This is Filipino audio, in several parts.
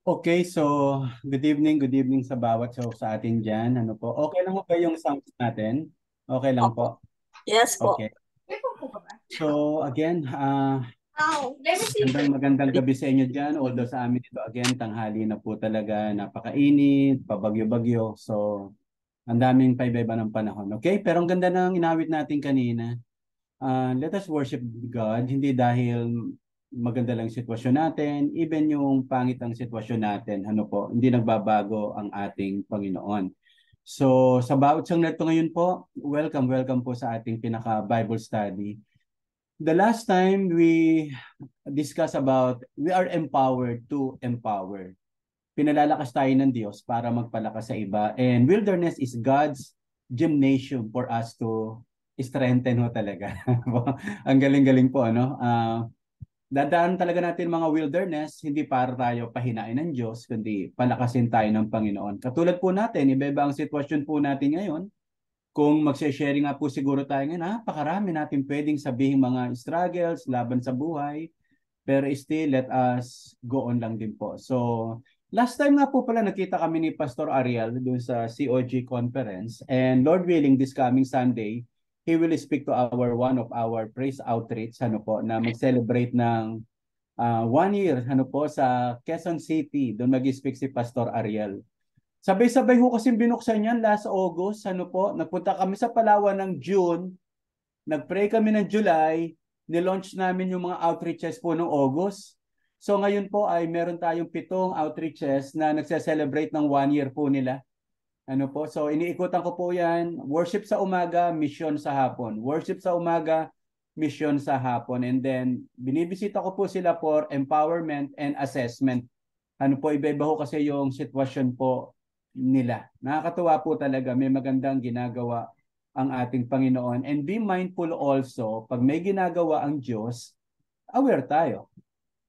Okay, so good evening sa bawat sa atin dyan. Ano po? Okay lang po ba yung sounds natin? Okay lang Opo. po. Yes po. Okay. So again, Let me see. magandang gabi sa inyo dyan. Although sa amin ito again, tanghali na po talaga, napakainit, pabagyo-bagyo. So ang daming paiba-iba ng panahon. Okay, pero ang ganda ng inawit natin kanina. Let us worship God, hindi dahil maganda lang sitwasyon natin, even yung pangit ang sitwasyon natin, ano po, hindi nagbabago ang ating Panginoon. So, sa bawat isang narito ngayon po, welcome po sa ating pinaka-Bible study. The last time we discussed about, we are empowered to empower. Pinalalakas tayo ng Diyos para magpalakas sa iba. And wilderness is God's gymnasium for us to strengthen ho talaga. Ang galing-galing po, ano? Dadaan talaga natin mga wilderness, hindi para tayo pahinain ng Diyos, kundi palakasin tayo ng Panginoon. Katulad po natin, iba-iba ang sitwasyon po natin ngayon. Kung magse-sharing nga po siguro tayo ngayon, napakarami natin pwedeng sabihin mga struggles, laban sa buhay, pero still, let us go on lang din po. So, last time nga po pala nakita kami ni Pastor Ariel doon sa COG conference. And Lord willing, this coming Sunday, he will speak to one of our praise outreach, ano po, na mag-celebrate ng 1 year, ano po, sa Quezon City. Doon mag-speak si Pastor Ariel. Sabay-sabay ho kasi binuksan yan last August, ano po, nagpunta kami sa Palawan ng June, nag-pray kami ng July, nilaunch namin yung mga outreaches po noong August. So ngayon po ay meron tayong 7 outreaches na nagse-celebrate ng 1 year po nila. Ano po? So iniikutan ko po yan, worship sa umaga, mission sa hapon. Worship sa umaga, mission sa hapon. And then binibisita ko po sila for empowerment and assessment. Ano po, iba-iba ho kasi yung sitwasyon po nila. Nakakatuwa po talaga, may magandang ginagawa ang ating Panginoon. And be mindful also, pag may ginagawa ang Diyos, aware tayo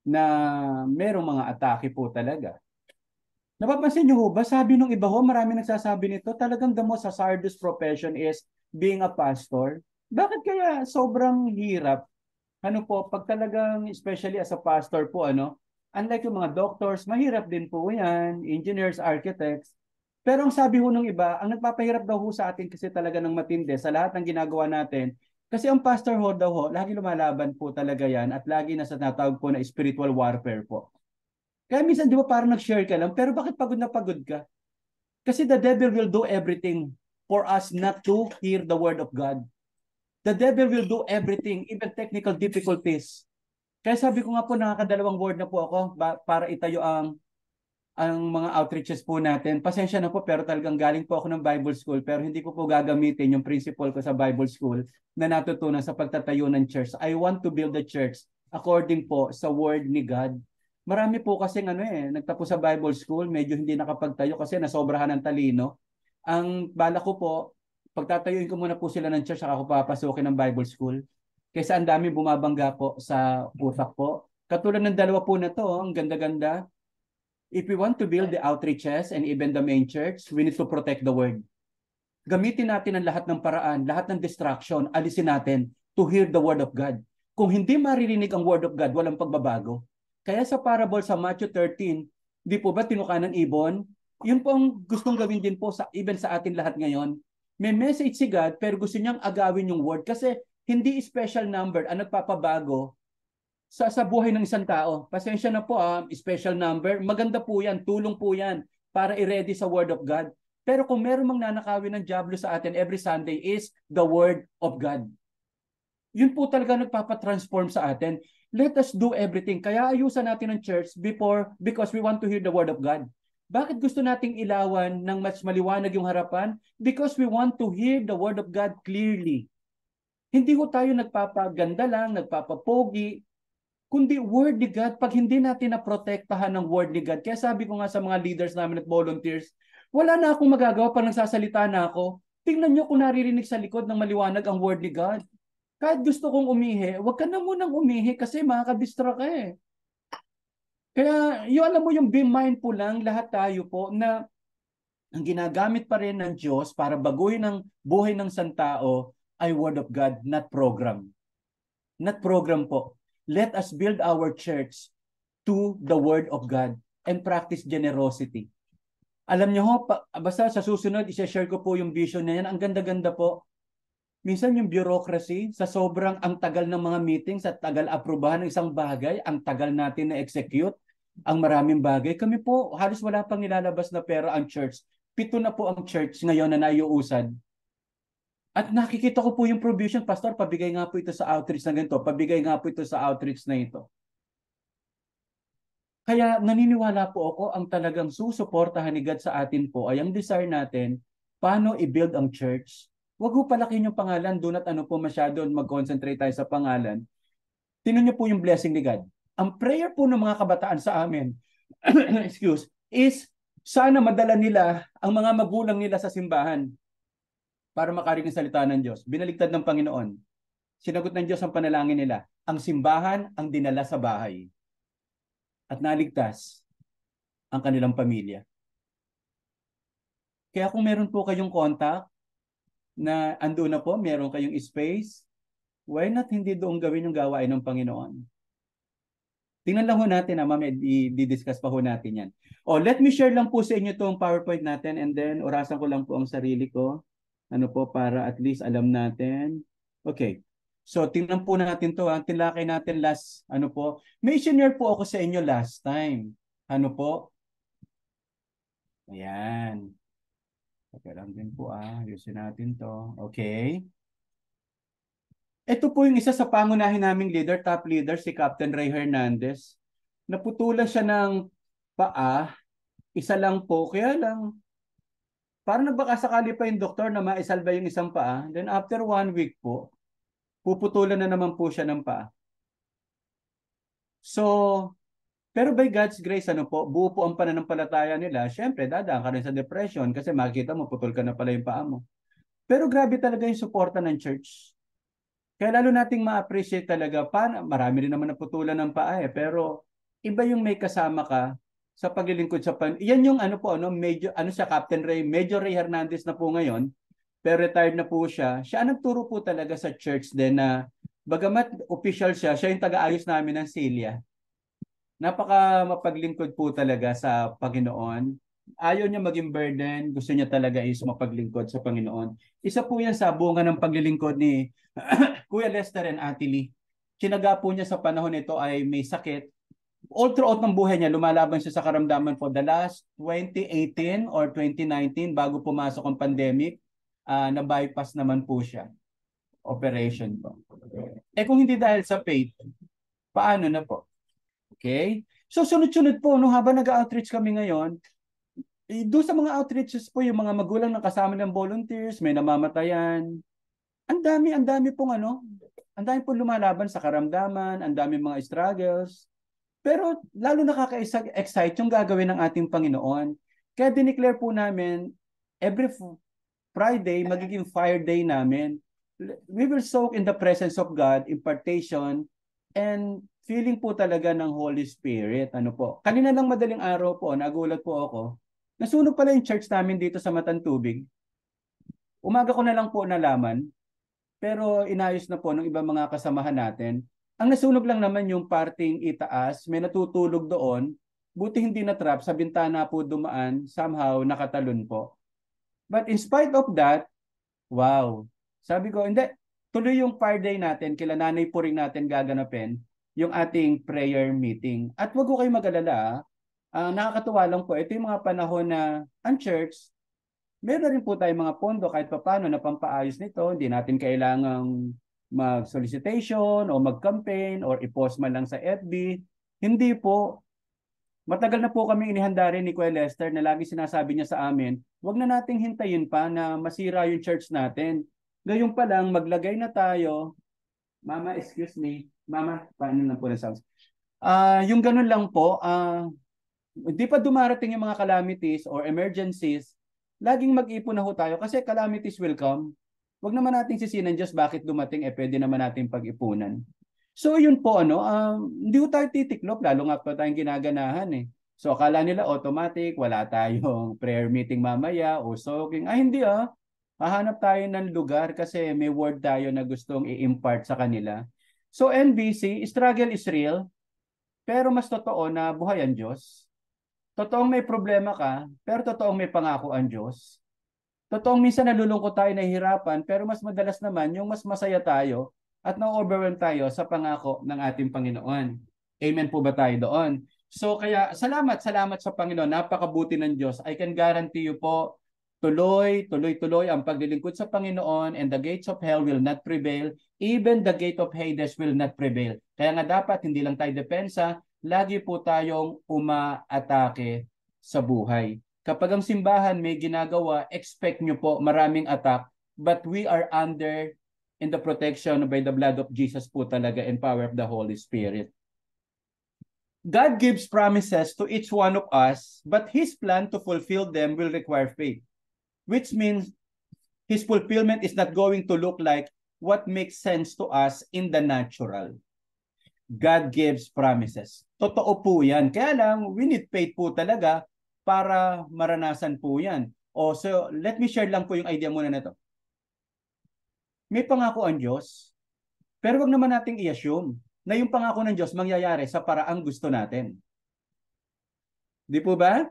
na merong mga atake po talaga. Napapansin niyo ho ba, sabi nung iba ho, marami nagsasabi nito, talagang the most hazardous profession is being a pastor. Bakit kaya sobrang hirap? Ano po, pag talagang, especially as a pastor po, ano, unlike yung mga doctors, mahirap din po yan, engineers, architects. Pero ang sabi ho ng iba, ang nagpapahirap daw ho sa atin kasi talaga ng matindi sa lahat ng ginagawa natin, kasi ang pastor ho daw ho, lagi lumalaban po talaga yan at lagi nasa natawag po na spiritual warfare po. Kaya minsan di ba parang nag-share ka lang, pero bakit pagod na pagod ka? Kasi the devil will do everything for us not to hear the word of God. The devil will do everything, even technical difficulties. Kaya sabi ko nga po, nakakadalawang word na po ako para itayo ang mga outreaches po natin. Pasensya na po, pero talagang galing po ako ng Bible School, pero hindi ko po gagamitin yung principle ko sa Bible School na natutunan sa pagtatayo ng church. I want to build a church according po sa word ni God. Marami po kasi nagtapos sa Bible School, medyo hindi nakapagtayo kasi nasobrahan ng talino. Ang bala ko po, pagtatayuin ko muna po sila ng church, saka ako papasukin ng Bible School. Kaysa ang dami bumabangga po sa utak po. Katulad ng dalawa po na to, ang ganda-ganda. If we want to build the outreaches and even the main church, we need to protect the word. Gamitin natin ang lahat ng paraan, lahat ng distraction, alisin natin to hear the word of God. Kung hindi maririnig ang word of God, walang pagbabago. Kaya sa parable sa Matthew 13, di po ba tinuka ng ibon? Yun po ang gustong gawin din po sa even sa atin lahat ngayon. May message si God pero gusto niyang agawin yung word kasi hindi special number ang nagpapabago sa buhay ng isang tao. Pasensya na po, special number. Maganda po yan, tulong po yan para i-ready sa Word of God. Pero kung meron mang nanakawin ng Diablo sa atin every Sunday is the Word of God. Yun po talaga nagpapatransform sa atin. Let us do everything. Kaya ayusan natin ang church because we want to hear the Word of God. Bakit gusto nating ilawan ng mas maliwanag yung harapan? Because we want to hear the Word of God clearly. Hindi ko tayo nagpapaganda lang, nagpapapogi, kundi word ni God, pag hindi natin naprotektahan ng word ni God, kaya sabi ko nga sa mga leaders namin at volunteers, wala na akong magagawa pag nagsasalita na ako. Tingnan nyo kung naririnig sa likod ng maliwanag ang word ni God. Kahit gusto kong umihi, wag ka na munang umihi kasi makakadistra ka eh. Kaya yung alam mo yung be mindful lang lahat tayo po na ang ginagamit pa rin ng Diyos para baguhin ang buhay ng santao ay word of God, not program. Not program po. Let us build our church to the Word of God. and practice generosity. Alam niyo ho, basta sa susunod, i-share ko po yung vision na yan. Ang ganda-ganda po. Minsan yung bureaucracy, sa sobrang ang tagal ng mga meetings at tagal aprobahan ng isang bagay, ang tagal natin na execute ang maraming bagay. Kami po, halos wala pang nilalabas na pera ang church. 7 na po ang church ngayon na naiuusad. At nakikita ko po yung provision, Pastor, pabigay nga po ito sa outreach na ganito, pabigay nga po ito sa outreach na ito. Kaya naniniwala po ako ang talagang susuportahan ni God sa atin po ay ang desire natin, paano i-build ang church. Huwag po palakin yung pangalan, do not ano po masyado mag-concentrate tayo sa pangalan. Tingnan niyo po yung blessing ni God. Ang prayer po ng mga kabataan sa amin, is sana madala nila ang mga magulang nila sa simbahan para makarinig ng salita ng Diyos. Binaligtad ng Panginoon. Sinagot ng Diyos ang panalangin nila. Ang simbahan ang dinala sa bahay. At naligtas ang kanilang pamilya. Kaya kung meron po kayong contact na ando na po, meron kayong space, why not hindi doon gawin yung gawain ng Panginoon? Tingnan lang ho natin, mamaya i-discuss pa ho natin yan. Let me share lang po sa inyo itong PowerPoint natin and then orasan ko lang po ang sarili ko. Ano po, para at least alam natin. Okay. So, tingnan po natin to. Tinlakay natin last, ano po. May senior po ako sa inyo last time. Ano po? Ayan. Okay lang din po Ayusin natin to. Okay. Ito po yung isa sa pangunahin naming leader, top leader, si Captain Ray Hernandez. Naputulan siya ng paa. Isa lang po. Kaya lang, parang nagbakasakali pa yung doktor na maisalba yung isang paa. Then after 1 week po, puputulan na naman po siya ng paa. So, pero by God's grace, ano po, buo po ang pananampalataya nila. Siyempre, dadaan ka rin sa depression kasi makikita mo, putol ka na pala yung paa mo. Pero grabe talaga yung suporta ng church. Kaya lalo nating ma-appreciate talaga, marami rin naman naputulan ng paa pero iba yung may kasama ka sa paglilingkod sa Yan yung siya, Captain Ray, Major Ray Hernandez na po ngayon, pero retired na po siya. Siya ang nagturo po talaga sa church din na bagamat official siya yung taga-ayos namin ng silya. Napaka mapaglingkod po talaga sa Panginoon. Ayaw niya maging burden, gusto niya talaga is mapaglingkod sa Panginoon. Isa po yan sa bunga ng paglilingkod ni Kuya Lester and Ate Lee. Tinaga po niya sa panahon nito ay may sakit. All throughout ng buhay niya, lumalaban siya sa karamdaman for the last 2018 or 2019 bago pumasok ang pandemic, na-bypass naman po siya. Operation po. Kung hindi dahil sa faith, paano na po? Okay? So sunod-sunod po, habang nag-outreach kami ngayon, doon sa mga outreaches po, yung mga magulang na kasama ng volunteers, may namamatayan. Ang dami pong ang dami pong lumalaban sa karamdaman, ang dami mga struggles. Pero lalo nakaka-excite yung gagawin ng ating Panginoon. Kaya dineclare po namin, every Friday, magiging fire day namin. We will soak in the presence of God, impartation, and feeling po talaga ng Holy Spirit. Ano po? Kanina lang madaling araw po, nagulat po ako. Nasunog pala yung church namin dito sa Matantubig. Umaga ko na lang po nalaman, pero inayos na po ng ibang mga kasamahan natin. Ang nasunog lang naman yung parting itaas, may natutulog doon, buti hindi na-trap, sa bintana po dumaan, somehow nakatalon po. But in spite of that, wow, sabi ko, hindi, tuloy yung fire day natin, kila Nanay Puring natin gaganapin, yung ating prayer meeting. At wag ko kayo mag-alala, nakakatuwa lang po, ito yung mga panahon na ang church, meron rin po tayong mga pondo kahit paano na pampaayos nito. Hindi natin kailangang mag-solicitation o mag-campaign or i-post man lang sa FB. Hindi po. Matagal na po kami inihanda rin ni Kuya Lester na lagi sinasabi niya sa amin, wag na nating hintayin pa na masira yung church natin. Ngayon pa lang, maglagay na tayo. Mama, excuse me. Mama, paano lang po na sounds? Yung ganun lang po, hindi pa dumarating yung mga calamities or emergencies, laging mag-ipon na ho tayo kasi calamities will come. Huwag naman nating sisinan Diyos bakit dumating, pwede naman natin pag-ipunan. So yun po, hindi ho tayo titiklop, lalo nga pa tayong ginaganahan So akala nila automatic, wala tayong prayer meeting mamaya o soaking. Hindi hahanap tayo ng lugar kasi may word tayo na gustong i-impart sa kanila. So NBC, struggle is real, pero mas totoo na buhay ang Diyos. Totoong may problema ka, pero totoong may pangako ang Diyos. Totoong minsan nalulungkot tayo, nahihirapan, pero mas madalas naman yung mas masaya tayo at na-overwhelm tayo sa pangako ng ating Panginoon. Amen po ba tayo doon? So kaya salamat sa Panginoon. Napakabuti ng Diyos. I can guarantee you po, tuloy ang paglilingkod sa Panginoon, and the gates of hell will not prevail. Even the gate of Hades will not prevail. Kaya nga dapat hindi lang tayo depensa, lagi po tayong umaatake sa buhay. Kapag ang simbahan may ginagawa, expect nyo po maraming attack, but we are under in the protection by the blood of Jesus po talaga and power of the Holy Spirit. God gives promises to each one of us, but His plan to fulfill them will require faith, which means His fulfillment is not going to look like what makes sense to us in the natural. God gives promises. Totoo po yan. Kaya lang, we need faith po talaga para maranasan po yan. So, let me share lang po yung idea muna na ito. May pangako ang Diyos, pero wag naman nating i-assume na yung pangako ng Diyos mangyayari sa paraang gusto natin. Di po ba?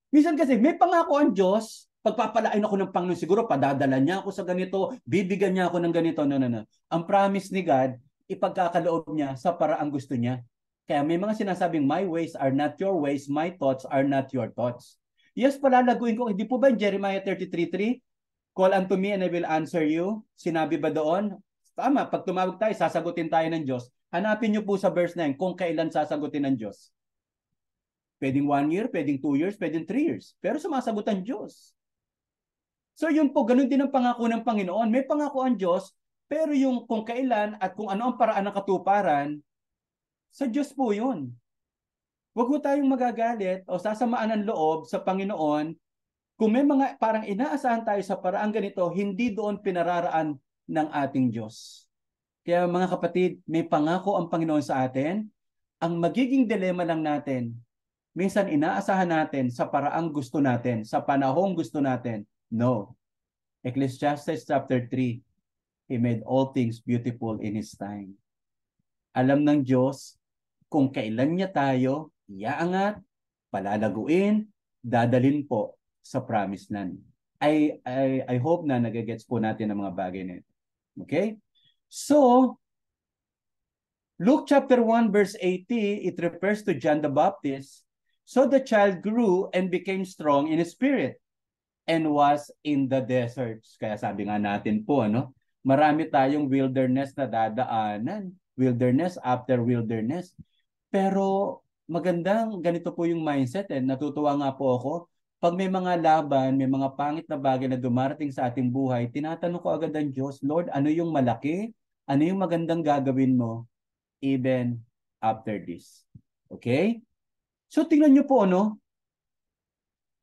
Minsan kasi may pangako ang Diyos, pagpapalain ako ng Panginoon, siguro padadala niya ako sa ganito, bibigyan niya ako ng ganito. No. Ang promise ni God, ipagkakaloob niya sa paraang gusto niya. Kaya may mga sinasabing, my ways are not your ways, my thoughts are not your thoughts. Yes, palalaguin ko. Hindi po ba in Jeremiah 33:3? Call unto me and I will answer you. Sinabi ba doon? Tama, pag tumawag tayo, sasagutin tayo ng Diyos. Hanapin niyo po sa verse 9 kung kailan sasagutin ng Diyos. Pwedeng 1 year, pwedeng 2 years, pwedeng 3 years. Pero sumasagot ang Diyos. So yun po, ganun din ang pangako ng Panginoon. May pangako ang Diyos, pero yung kung kailan at kung ano ang paraan ng katuparan, sa Diyos po yun. Huwag po tayong magagalit o sasamaan ng loob sa Panginoon kung may mga parang inaasahan tayo sa paraang ganito, hindi doon pinararaan ng ating Diyos. Kaya mga kapatid, may pangako ang Panginoon sa atin. Ang magiging dilema lang natin, minsan inaasahan natin sa paraang gusto natin, sa panahong gusto natin. No. Ecclesiastes chapter 3, He made all things beautiful in His time. Alam ng Diyos kung kailan niya tayo iaangat, palalaguin, dadalin po sa promised land. I hope na nagagets po natin ang mga bagay na ito. Okay? So, Luke chapter 1 verse 80, it refers to John the Baptist. So the child grew and became strong in spirit and was in the deserts. Kaya sabi nga natin po, marami tayong wilderness na dadaanan. Wilderness after wilderness. Pero magandang ganito po yung mindset. Natutuwa nga po ako. Pag may mga laban, may mga pangit na bagay na dumarating sa ating buhay, tinatanong ko agad ang Diyos, Lord, ano yung malaki? Ano yung magandang gagawin mo even after this? Okay? So tingnan nyo po,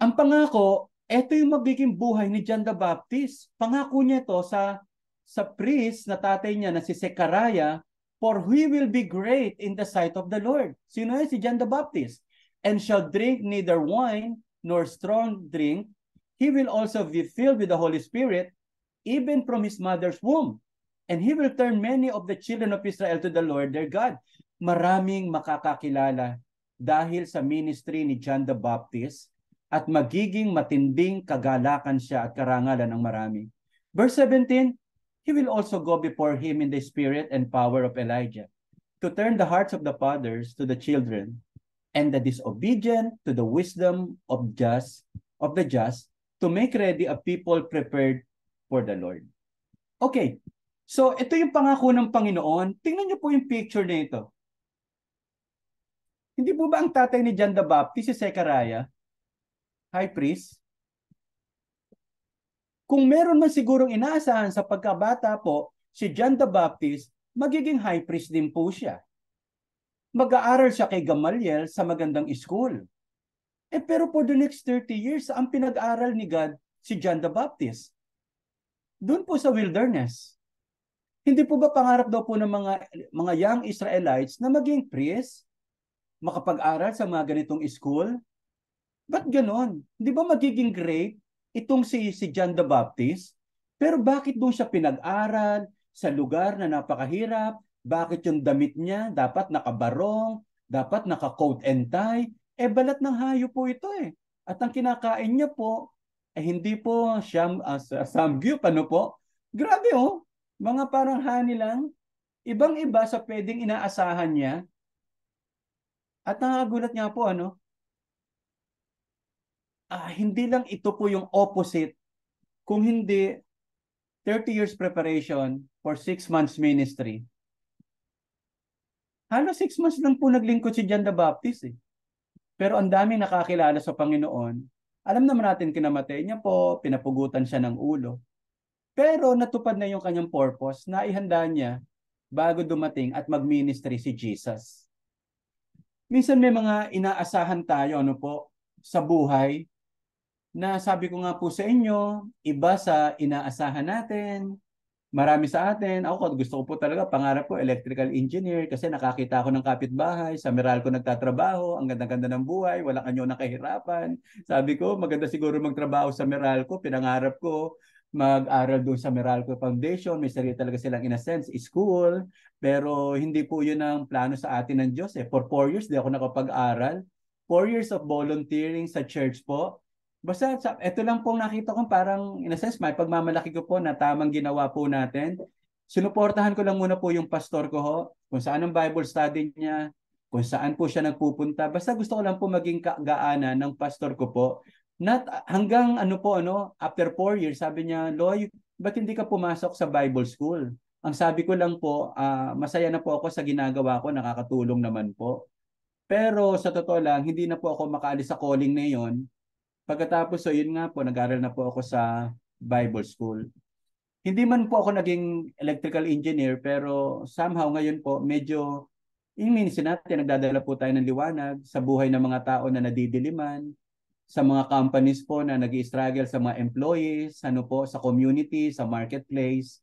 ang pangako, ito yung magiging buhay ni John the Baptist. Pangako niya ito sa priest na tatay niya na si Zechariah, for he will be great in the sight of the Lord. Sino yan? Si John the Baptist. And shall drink neither wine nor strong drink. He will also be filled with the Holy Spirit, even from his mother's womb. And he will turn many of the children of Israel to the Lord their God. Maraming makakakilala dahil sa ministry ni John the Baptist at magiging matinding kagalakan siya at karangalan ng marami. Verse 17, He will also go before him in the spirit and power of Elijah, to turn the hearts of the fathers to the children, and the disobedient to the wisdom of the just, to make ready a people prepared for the Lord. Okay, so ito yung pangako ng Panginoon. Tingnan niyo po yung picture na ito. Hindi po ba ang tatay ni John the Baptist, si Zechariah, high priest? Kung meron man sigurong inaasahan sa pagkabata po, si John the Baptist, magiging high priest din po siya. Mag-aaral siya kay Gamaliel sa magandang school. Pero for the next 30 years, ang pinag-aral ni God, si John the Baptist. Doon po sa wilderness. Hindi po ba pangarap daw po ng mga young Israelites na maging priest? Makapag-aral sa mga ganitong school? Ba't ganon? Hindi ba magiging great itong si John the Baptist? Pero bakit doon siya pinag-aral sa lugar na napakahirap? Bakit yung damit niya dapat nakabarong, dapat naka-coat and tie, balat ng hayop po ito eh. At ang kinakain niya po, hindi po samgyup, ano po? Grabe oh, mga parang honey lang. Ibang-iba sa pwedeng inaasahan niya. At nakakagulat nga po, hindi lang ito po yung opposite, kung hindi 30 years preparation for 6 months ministry. Halos 6 months lang po naglingkod si John the Baptist eh. Pero ang daming nakakilala sa Panginoon. Alam naman natin kinamatay niya po, pinapugutan siya ng ulo. Pero natupad na yung kanyang purpose na ihanda niya bago dumating at mag-ministry si Jesus. Minsan may mga inaasahan tayo sa buhay na sabi ko nga po sa inyo, iba sa inaasahan natin. Marami sa atin, ako gusto ko po talaga, pangarap ko electrical engineer kasi nakakita ako ng kapitbahay, sa Meralco nagtatrabaho, ang ganda-ganda ng buhay, walang anyo ng kahirapan. Sabi ko, maganda siguro magtrabaho sa Meralco, pinangarap ko mag-aral doon sa Meralco Foundation, may sarili talaga silang in a sense, school, pero hindi po yun ang plano sa atin ng Diyos eh. For 4 years, di ako nakapag-aral. 4 years of volunteering sa church po. Basta ito lang po nakita ko parang in a sense may pagmamalaki ko po na tamang ginawa po natin. Sinuportahan ko lang muna po yung pastor ko ho, kung saan ang Bible study niya, kung saan po siya nagpupunta. Basta gusto ko lang po maging kagaanan ng pastor ko po. Not hanggang after 4 years, sabi niya, Loy, ba't hindi ka pumasok sa Bible school? Ang sabi ko lang po, masaya na po ako sa ginagawa ko, nakakatulong naman po. Pero sa totoo lang, hindi na po ako makaalis sa calling na yon. Pagkatapos, so yun nga po, nag-aral na po ako sa Bible School. Hindi man po ako naging electrical engineer, pero somehow ngayon po, medyo, yung minsan natin, nagdadala po tayo ng liwanag sa buhay ng mga tao na nadidiliman, sa mga companies po na nag-i-struggle sa mga employees, sa community, sa marketplace.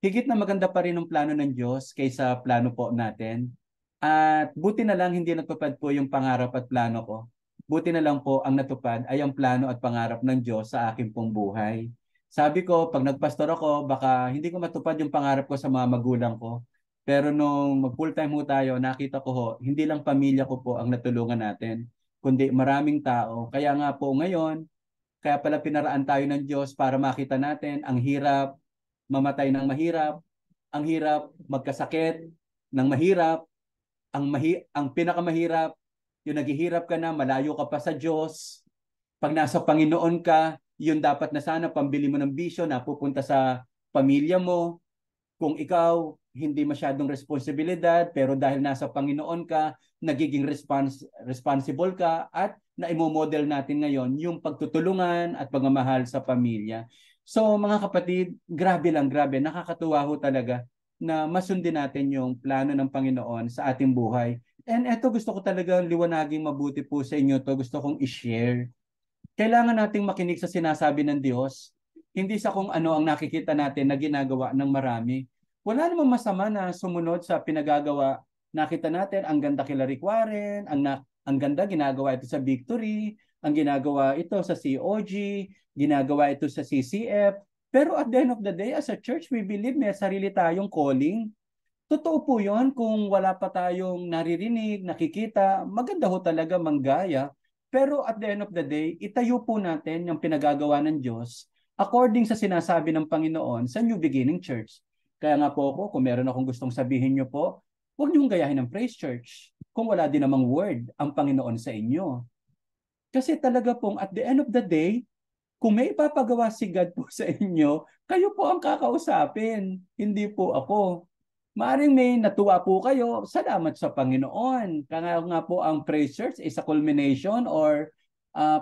Higit na maganda pa rin ang plano ng Diyos kaysa plano po natin. At buti na lang hindi natupad po yung pangarap at plano ko. Buti na lang po ang natupad ay ang plano at pangarap ng Diyos sa aking pong buhay. Sabi ko, pag nagpastor ako, baka hindi ko matupad yung pangarap ko sa mga magulang ko. Pero nung mag-full-time ho tayo, nakita ko ho, hindi lang pamilya ko po ang natulungan natin, kundi maraming tao. Kaya nga po ngayon, kaya pala pinaraan tayo ng Diyos para makita natin ang hirap mamatay ng mahirap, ang hirap magkasakit ng mahirap, ang pinakamahirap, yung naghihirap ka na, malayo ka pa sa Diyos. Pag nasa Panginoon ka, yun dapat na sana pambili mo ng bisyo na pupunta sa pamilya mo. Kung ikaw hindi masyadong responsibilidad, pero dahil nasa Panginoon ka, nagiging responsible ka at naimomodel natin ngayon yung pagtutulungan at pagmamahal sa pamilya. So mga kapatid, grabe, nakakatuwa ho talaga na masundin natin yung plano ng Panginoon sa ating buhay. And eto gusto ko talaga liwanaging mabuti po sa inyo to, gusto kong i-share. Kailangan nating makinig sa sinasabi ng Diyos, hindi sa kung ano ang nakikita natin na ginagawa ng marami. Wala namang masama na sumunod sa pinagagawa. Nakita natin, ang ganda kila Rick Warren, ang ganda ginagawa ito sa Victory, ang ginagawa ito sa COG, ginagawa ito sa CCF. Pero at the end of the day, as a church, we believe may sarili tayong calling. Totoo po yun, kung wala pa tayong naririnig, nakikita, maganda ho talaga manggaya. Pero at the end of the day, itayo po natin yung pinagagawa ng Diyos according sa sinasabi ng Panginoon sa New Beginning Church. Kaya nga po ako, kung meron akong gustong sabihin nyo po, huwag niyong gayahin ng Praise Church kung wala din namang word ang Panginoon sa inyo. Kasi talaga pong at the end of the day, kung may ipapagawa si God po sa inyo, kayo po ang kakausapin, hindi po ako. Maaring may natuwa po kayo, salamat sa Panginoon. Kaya nga po ang praise church is a culmination or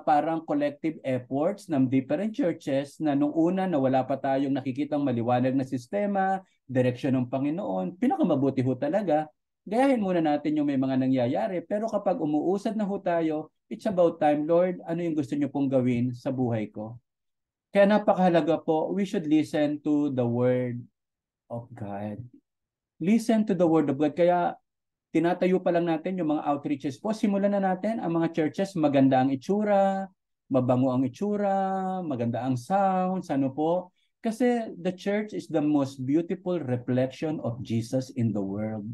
parang collective efforts ng different churches na nung una na wala pa tayong nakikitang maliwanag na sistema, direksyon ng Panginoon, pinakamabuti ho talaga. Gayahin muna natin yung may mga nangyayari, pero kapag umuusad na ho tayo, it's about time, Lord, ano yung gusto niyo pong gawin sa buhay ko? Kaya napakahalaga po, we should listen to the Word of God. Listen to the Word of God. Kaya tinatayo pa lang natin yung mga outreaches po. Simulan na natin ang mga churches, maganda ang itsura, mabango ang itsura, maganda ang sounds, ano po. Kasi the church is the most beautiful reflection of Jesus in the world.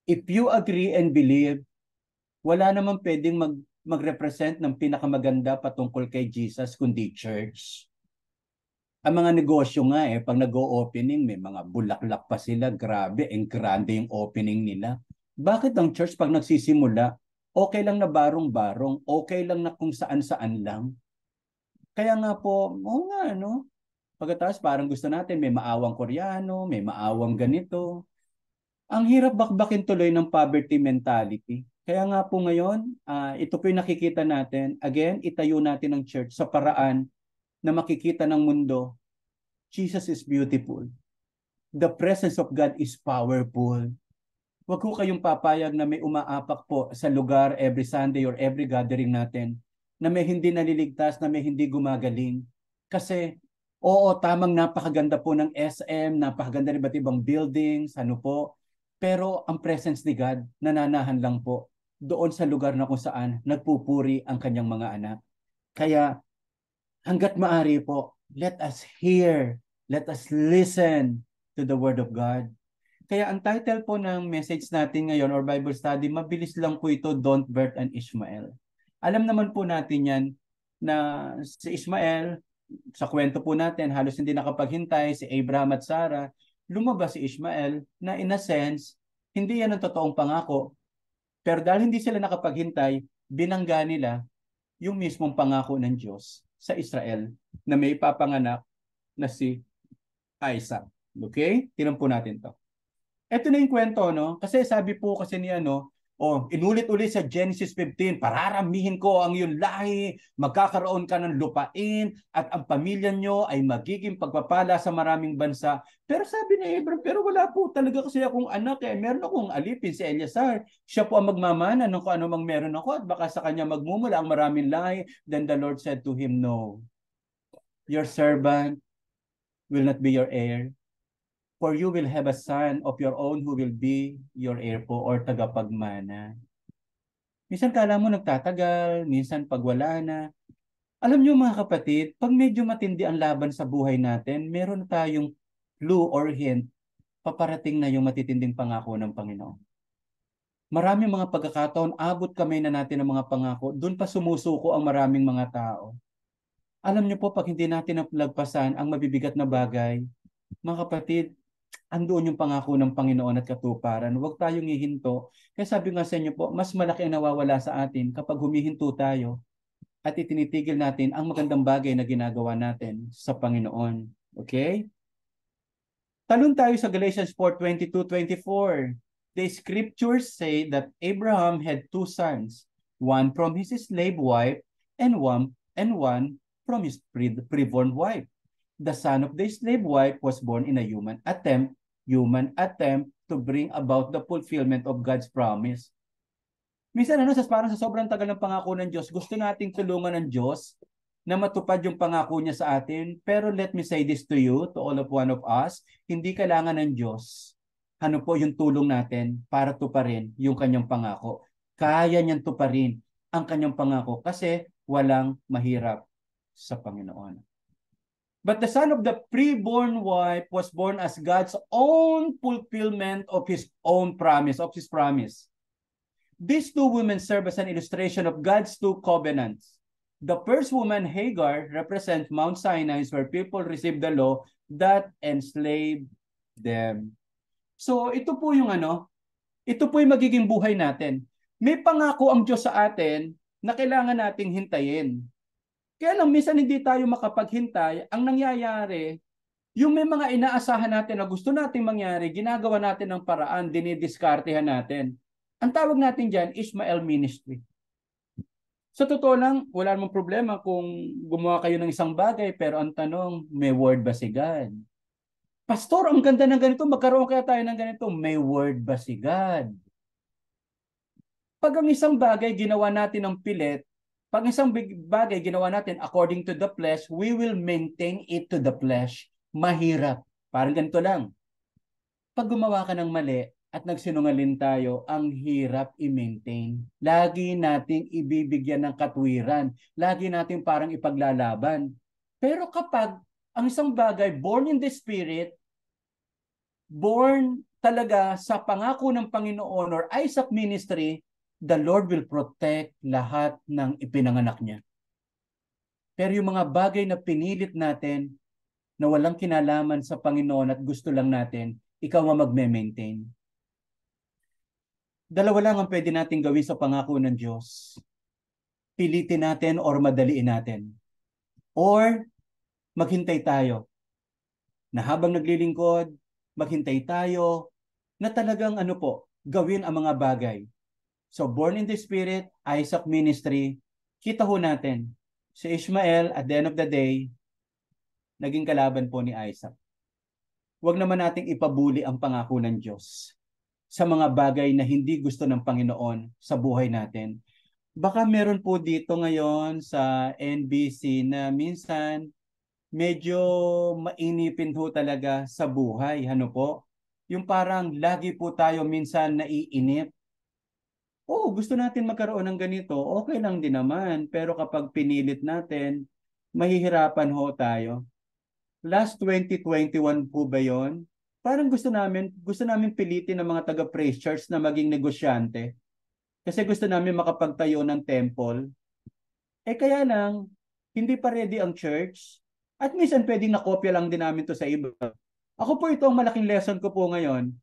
If you agree and believe Wala naman pwedeng mag-represent ng pinakamaganda patungkol kay Jesus kundi church. Ang mga negosyo nga pag nag-o-opening, may mga bulaklak pa sila. Grabe, ang grande yung opening nila. Bakit ang church pag nagsisimula, okay lang na barong-barong, okay lang na kung saan-saan lang? Kaya nga po, oo nga, no? Pagkatapos parang gusto natin, may maawang Koreano, may maawang ganito. Ang hirap bakbakin tuloy ng poverty mentality. Kaya nga po ngayon, ito po yung nakikita natin. Again, itayo natin ang church sa paraan na makikita ng mundo, Jesus is beautiful. The presence of God is powerful. Huwag ko kayong papayag na may umaapak po sa lugar every Sunday or every gathering natin na may hindi naliligtas, na may hindi gumagaling. Kasi, oo, tamang napakaganda po ng SM, napakaganda ng iba't ibang buildings, ano po. Pero ang presence ni God, nananahan lang po doon sa lugar na kung saan nagpupuri ang kanyang mga anak. Kaya, hanggat maaari po, let us hear, let us listen to the Word of God. Kaya ang title po ng message natin ngayon or Bible study, mabilis lang po ito, Don't Birth an Ishmael. Alam naman po natin yan na si Ishmael, sa kwento po natin, halos hindi nakapaghintay, si Abraham at Sarah, lumabas si Ishmael na in a sense, hindi yan ang totoong pangako. Pero dahil hindi sila nakapaghintay, binangga nila yung mismong pangako ng Diyos sa Israel na may ipapanganak na si Isaac. Okay? Tinan po natin to. Ito na yung kwento, no? Kasi sabi po kasi ni inulit-ulit sa Genesis 15, pararamihin ko ang iyong lahi, magkakaroon ka ng lupain, at ang pamilya nyo ay magiging pagpapala sa maraming bansa. Pero sabi ni Abraham, pero wala po talaga kasi akong anak meron akong alipin si Eleazar. Siya po ang magmamana ng kung ano mang meron ako at baka sa kanya magmumula ang maraming lahi. Then the Lord said to him, no, your servant will not be your heir. For you will have a son of your own who will be your heir po or tagapagmana. Minsan kala mo nagtatagal, minsan pag wala na. Alam niyo mga kapatid, pag medyo matindi ang laban sa buhay natin, meron tayong clue or hint, paparating na yung matitinding pangako ng Panginoon. Maraming mga pagkakataon, abot kamay na natin ng mga pangako, doon pa sumusuko ang maraming mga tao. Alam niyo po, pag hindi natin napalagpasan ang mabibigat na bagay, mga kapatid, andoon yung pangako ng Panginoon at katuparan. Huwag tayong hihinto. Kaya sabi nga sa inyo po, mas malaki ang nawawala sa atin kapag humihinto tayo at itinitigil natin ang magandang bagay na ginagawa natin sa Panginoon. Okay? Talon tayo sa Galatians 4:22-24. The scriptures say that Abraham had two sons, one from his slave wife and one from his preborn wife. The son of the slave wife was born in a human attempt to bring about the fulfillment of God's promise. Minsan parang sa sobrang tagal ng pangako ng Diyos, gusto nating tulungan ng Diyos na matupad yung pangako niya sa atin. Pero let me say this to you, to all of one of us, hindi kailangan ng Diyos ano po yung tulong natin para tuparin yung kanyang pangako. Kaya niyang tuparin ang kanyang pangako kasi walang mahirap sa Panginoon. But the son of the preborn wife was born as God's own fulfillment of his own promise, of his promise. These two women serve as an illustration of God's two covenants. The first woman, Hagar, represents Mount Sinai, where people received the law that enslaved them. So ito po yung ito po yung magiging buhay natin. May pangako ang Diyos sa atin na kailangan nating hintayin. Kaya lang, minsan hindi tayo makapaghintay. Ang nangyayari, yung may mga inaasahan natin na gusto nating mangyari, ginagawa natin ng paraan, dinidiskartehan natin. Ang tawag natin dyan, Ishmael Ministry. Sa totoo lang, wala namang problema kung gumawa kayo ng isang bagay, pero ang tanong, may word ba si God? Pastor, ang ganda ng ganito, magkaroon kaya tayo ng ganito, may word ba si God? Pag ang isang bagay ginawa natin ng pilit, pag isang bagay ginawa natin according to the flesh, we will maintain it to the flesh. Mahirap. Parang ganito lang. Pag gumawa ka ng mali at nagsinungaling tayo, ang hirap i-maintain. Lagi nating ibibigyan ng katwiran. Lagi nating parang ipaglalaban. Pero kapag ang isang bagay, born in the Spirit, born talaga sa pangako ng Panginoon or Isaac Ministry, the Lord will protect lahat ng ipinanganak niya. Pero yung mga bagay na pinilit natin na walang kinalaman sa Panginoon at gusto lang natin, ikaw ang magme-maintain. Dalawa lang ang pwede natin gawin sa pangako ng Diyos. Pilitin natin or madaliin natin. Or maghintay tayo na habang naglilingkod, maghintay tayo na talagang gawin ang mga bagay. So, born in the Spirit, Isaac Ministry, kita ho natin, si Ishmael, at the end of the day, naging kalaban po ni Isaac. Huwag naman nating ipabuli ang pangako ng Diyos sa mga bagay na hindi gusto ng Panginoon sa buhay natin. Baka meron po dito ngayon sa NBC na minsan medyo mainipin ho talaga sa buhay. Ano po? Yung parang lagi po tayo minsan naiinip. Oo, gusto natin magkaroon ng ganito. Okay lang din naman. Pero kapag pinilit natin, mahihirapan ho tayo. Last 2021 po ba yon? Parang gusto namin pilitin ng mga taga-Praise Church na maging negosyante. Kasi gusto namin makapagtayo ng temple. Kaya lang, hindi pa ready ang church. At minsan pwedeng nakopya lang din namin to sa iba. Ako po ito ang malaking lesson ko po ngayon.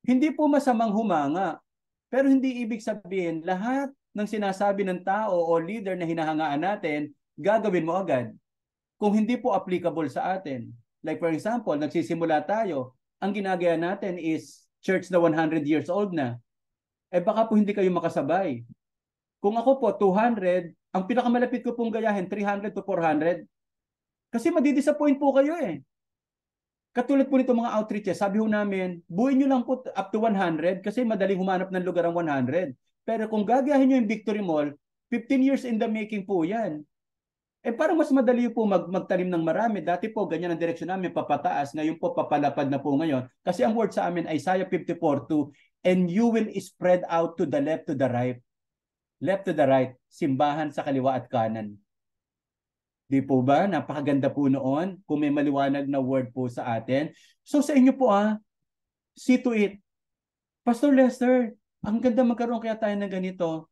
Hindi po masamang humanga. Pero hindi ibig sabihin lahat ng sinasabi ng tao o leader na hinahangaan natin, gagawin mo agad. Kung hindi po applicable sa atin. Like for example, nagsisimula tayo. Ang ginagaya natin is church na 100 years old na. Baka po hindi kayo makasabay. Kung ako po 200, ang pinakamalapit ko pong gayahin 300 to 400. Kasi madidisappoint po kayo eh. Katulad po nito mga outreaches, sabi ho namin, buuin nyo lang po up to 100 kasi madaling humanap ng lugar ang 100. Pero kung gagayahin nyo yung Victory Mall, 15 years in the making po yan. Parang mas madali po magtanim ng marami. Dati po, ganyan ang direksyon namin, papataas. Ngayon po, papalapad na po ngayon. Kasi ang word sa amin, Isaiah 54:2, and you will spread out to the left, to the right. Left to the right, simbahan sa kaliwa at kanan. Di po ba? Napakaganda po noon kung may maliwanag na word po sa atin. So sa inyo po see to it. Pastor Lester, ang ganda magkaroon kaya tayo ng ganito.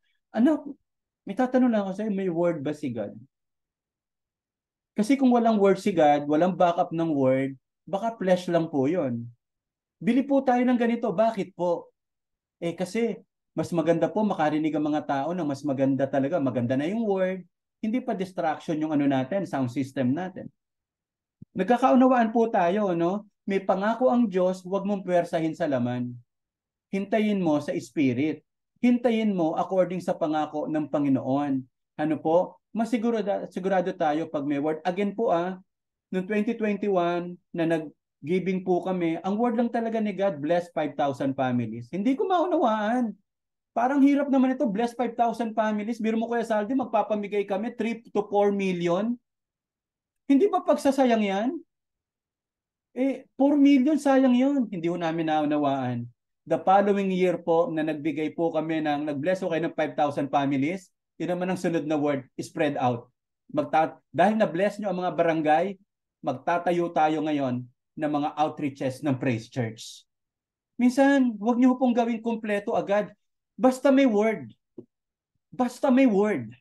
May tatanong lang ako sa'yo, may word ba si God? Kasi kung walang word si God, walang backup ng word, baka flesh lang po yun. Bili po tayo ng ganito. Bakit po? Kasi mas maganda po makarinig ang mga tao na mas maganda talaga. Maganda na yung word. Hindi pa distraction yung natin, sound system natin. Nagkakaunawaan po tayo, no? May pangako ang Diyos, huwag mong puwersahin sa laman. Hintayin mo sa spirit. Hintayin mo according sa pangako ng Panginoon. Ano po? Sigurado tayo pag may word. Again po noong 2021 na nag-giving po kami, ang word lang talaga ni God, bless 5,000 families. Hindi ko maunawaan. Parang hirap naman ito, bless 5,000 families. Biro mo Kuya Saldi, magpapamigay kami 3 to 4 million. Hindi ba pagsasayang yan? 4 million, sayang yun. Hindi ho namin naunawaan. The following year po, na nagbigay po kami nag-bless ko kayo ng 5,000 families, yun naman ang sunod na word, spread out. Dahil na-bless nyo ang mga barangay, magtatayo tayo ngayon ng mga outreaches ng Praise Church. Minsan, huwag nyo pong gawin kompleto agad. Basta may word. Basta may word.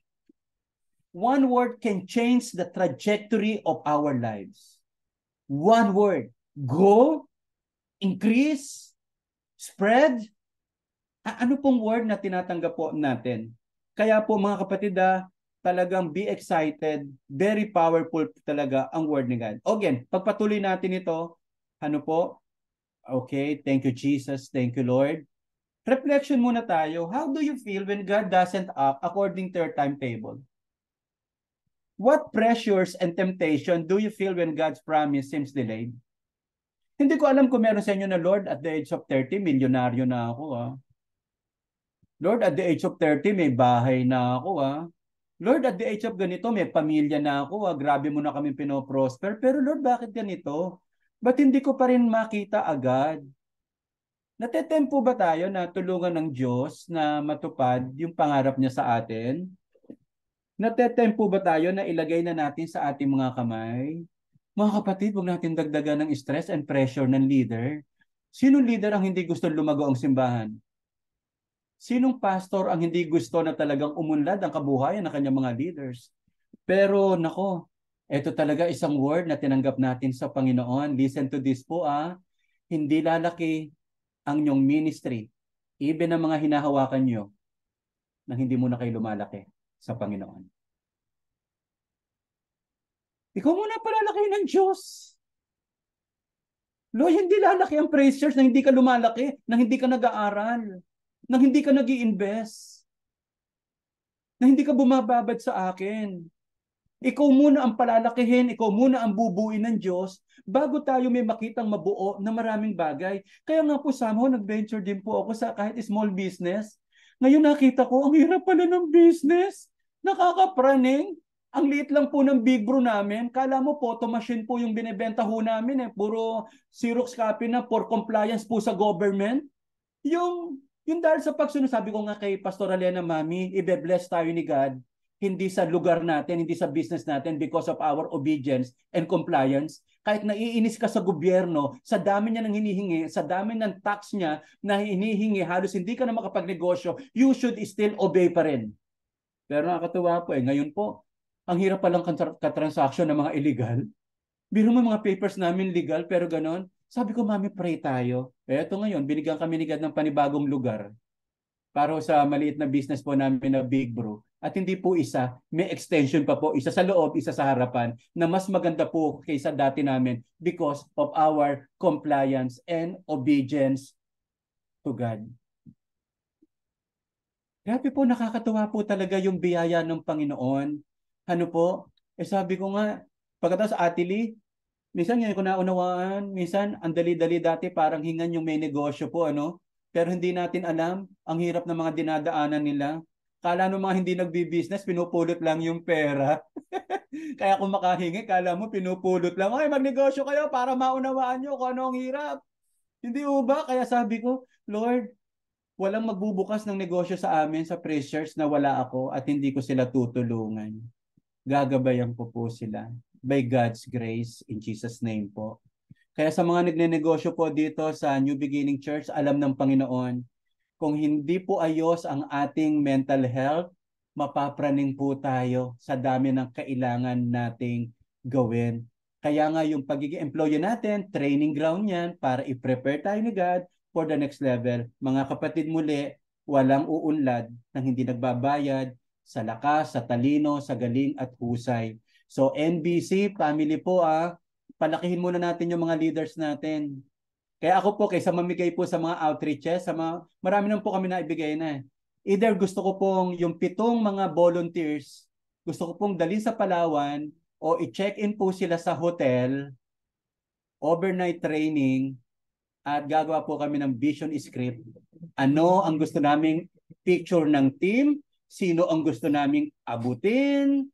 One word can change the trajectory of our lives. One word. Go, increase, spread. Ano pong word na tinatanggap po natin? Kaya po mga kapatid, talagang be excited. Very powerful talaga ang word ni God. Again, pagpatuloy natin ito, Okay, thank you Jesus, thank you Lord. Reflection muna tayo. How do you feel when God doesn't act according to your timetable? What pressures and temptation do you feel when God's promise seems delayed? Hindi ko alam kung meron sa inyo na, Lord, at the age of 30, milyonaryo na ako. Lord, at the age of 30, may bahay na ako. Lord, at the age of ganito, may pamilya na ako. Grabe mo na kami pinoprosper. Pero Lord, bakit ganito? Ba't hindi ko pa rin makita agad? Natetempo ba tayo na tulungan ng Diyos na matupad yung pangarap niya sa atin? Natetempo ba tayo na ilagay na natin sa ating mga kamay? Mga kapatid, huwag natin dagdagan ng stress and pressure ng leader. Sino leader ang hindi gusto lumago ang simbahan? Sinong pastor ang hindi gusto na talagang umunlad ang kabuhayan ng kanyang mga leaders? Pero nako, ito talaga isang word na tinanggap natin sa Panginoon. Listen to this po hindi lalaki ang inyong ministry, even ang mga hinahawakan nyo, nang hindi muna kayo lumalaki sa Panginoon. Ikaw muna palalaki ng Diyos. Lord, hindi lalaki ang praisers nang hindi ka lumalaki, nang hindi ka nag-aaral, nang hindi ka nag-i-invest, nang hindi ka bumababad sa akin. Ikaw muna ang palalakihin, ikaw muna ang bubuin ng Diyos bago tayo may makitang mabuo na maraming bagay. Kaya nga po, somehow, nag-venture din po ako sa kahit small business. Ngayon nakita ko, ang hirap pala ng business. Nakakapraning. Ang liit lang po ng Big Bro namin. Kala mo, photo machine po yung binibenta ho namin. Puro Xerox copy na for compliance po sa government. Yung dahil sa pagsunod, sabi ko nga kay Pastor Alena, Mami, ibe-bless tayo ni God hindi sa lugar natin, hindi sa business natin because of our obedience and compliance. Kahit naiinis ka sa gobyerno, sa dami niya nang hinihingi, sa dami ng tax niya na hinihingi, halos hindi ka na makapagnegosyo, you should still obey pa rin. Pero nakakatuwa po ngayon po, ang hirap palang katransaksyon ng mga illegal. Biro mo mga papers namin legal, pero ganon. Sabi ko, Mami, pray tayo. Eto ngayon, binigyan kami ni God ng panibagong lugar para sa maliit na business po namin na Big Bro. At hindi po isa, may extension pa po, isa sa loob, isa sa harapan, na mas maganda po kaysa dati namin because of our compliance and obedience to God. Grabe po, nakakatuwa po talaga yung biyaya ng Panginoon. Ano po? Sabi ko nga, pagkatapos Ate Lee, minsan ngayon ko naunawaan, minsan ang dali-dali dati parang hingan yung may negosyo po, ano? Pero hindi natin alam ang hirap ng mga dinadaanan nila. Kala ng mga hindi nagbi-business, pinupulot lang yung pera. Kaya kung makahingi, kala mo pinupulot lang. Ay, magnegosyo kayo para maunawaan nyo kung ano ang hirap. Hindi ba? Kaya sabi ko, Lord, walang magbubukas ng negosyo sa amin sa pressures na wala ako at hindi ko sila tutulungan. Gagabayan ko po sila. By God's grace, in Jesus' name po. Kaya sa mga nagnenegosyo po dito sa New Beginning Church, alam ng Panginoon, kung hindi po ayos ang ating mental health, mapapraning po tayo sa dami ng kailangan nating gawin. Kaya nga yung pagiging employee natin, training ground yan para i-prepare tayo ni God for the next level. Mga kapatid, muli, walang uunlad nang hindi nagbabayad sa lakas, sa talino, sa galing at husay. So NBC, family po palakihin muna natin yung mga leaders natin. Kaya ako po, kaysa mamigay po sa mga outreaches, marami naman po kami naibigay na. Either gusto ko pong yung 7 mga volunteers, gusto ko pong dalhin sa Palawan o i-check-in po sila sa hotel, overnight training, at gagawa po kami ng vision script. Ano ang gusto naming picture ng team, sino ang gusto naming abutin,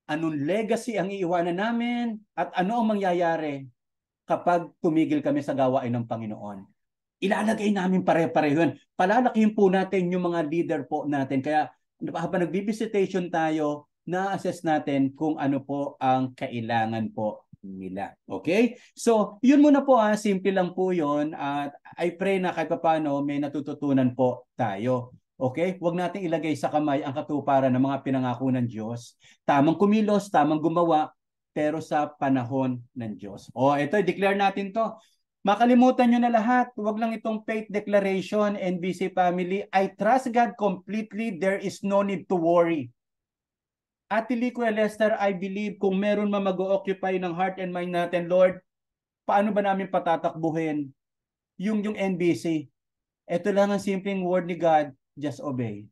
anong legacy ang iiwanan namin, at ano ang mangyayari kapag tumigil kami sa gawain ng Panginoon. Ilalagay namin pare-pareho yun. Palalakihin po natin yung mga leader po natin. Kaya habang nag-visitation tayo, na-assess natin kung ano po ang kailangan po nila. Okay? So, yun muna po simple lang po yun. At I pray na kahit paano may natututunan po tayo. Okay? Huwag nating ilagay sa kamay ang katuparan ng mga pinangako ng Diyos. Tamang kumilos, tamang gumawa, pero sa panahon ng Diyos. Ito, i-declare natin to. Makalimutan nyo na lahat. Huwag lang itong faith declaration, NBC family. I trust God completely. There is no need to worry. Ate Liquia Lester, I believe kung meron mag-occupy ng heart and mind natin, Lord, paano ba namin patatakbuhin yung NBC? Ito lang ang simpleng word ni God, just obey.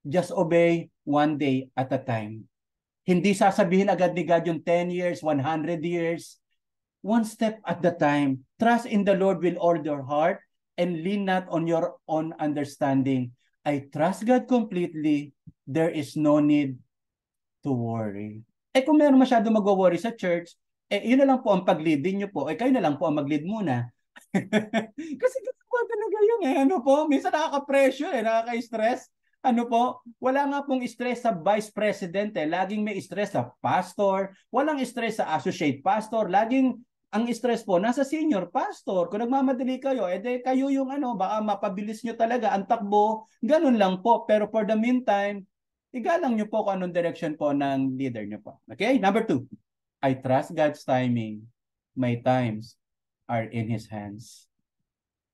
Just obey one day at a time. Hindi sasabihin agad ni God yung 10 years, 100 years. One step at the time. Trust in the Lord with all your heart and lean not on your own understanding. I trust God completely. There is no need to worry. Kung meron masyado mag-worry sa church, yun na lang po ang pag-leadin nyo po. Kayo na lang po ang mag-lead muna. Kasi ganun po talaga yun Ano po, minsan nakaka-pressure nakaka-stress. Ano po, wala nga pong stress sa vice president Laging may stress sa pastor. Walang stress sa associate pastor. Laging ang stress po nasa senior pastor. Kung nagmamadali kayo, edi kayo yung baka mapabilis nyo talaga ang takbo. Ganun lang po. Pero for the meantime, igalang nyo po kung anong direction po ng leader nyo po. Okay? Number 2, I trust God's timing. My times are in His hands.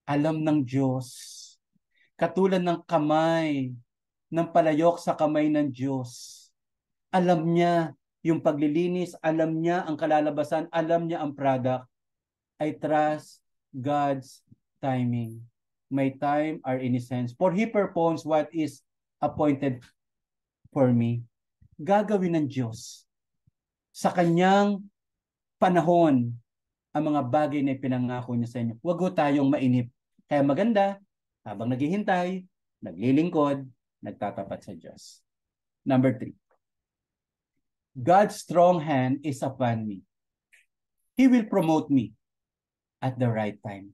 Alam ng Diyos. Katulad ng kamay ng palayok sa kamay ng Diyos. Alam niya yung paglilinis, alam niya ang kalalabasan, alam niya ang product. I trust God's timing. My time are in His hands. For He performs what is appointed for me. Gagawin ng Diyos sa kanyang panahon ang mga bagay na ipinangako niya sa inyo. Huwag ho tayong mainip. Kaya maganda, habang naghihintay, naglilingkod, nagtatapat sa Diyos. Number 3. God's strong hand is upon me. He will promote me at the right time.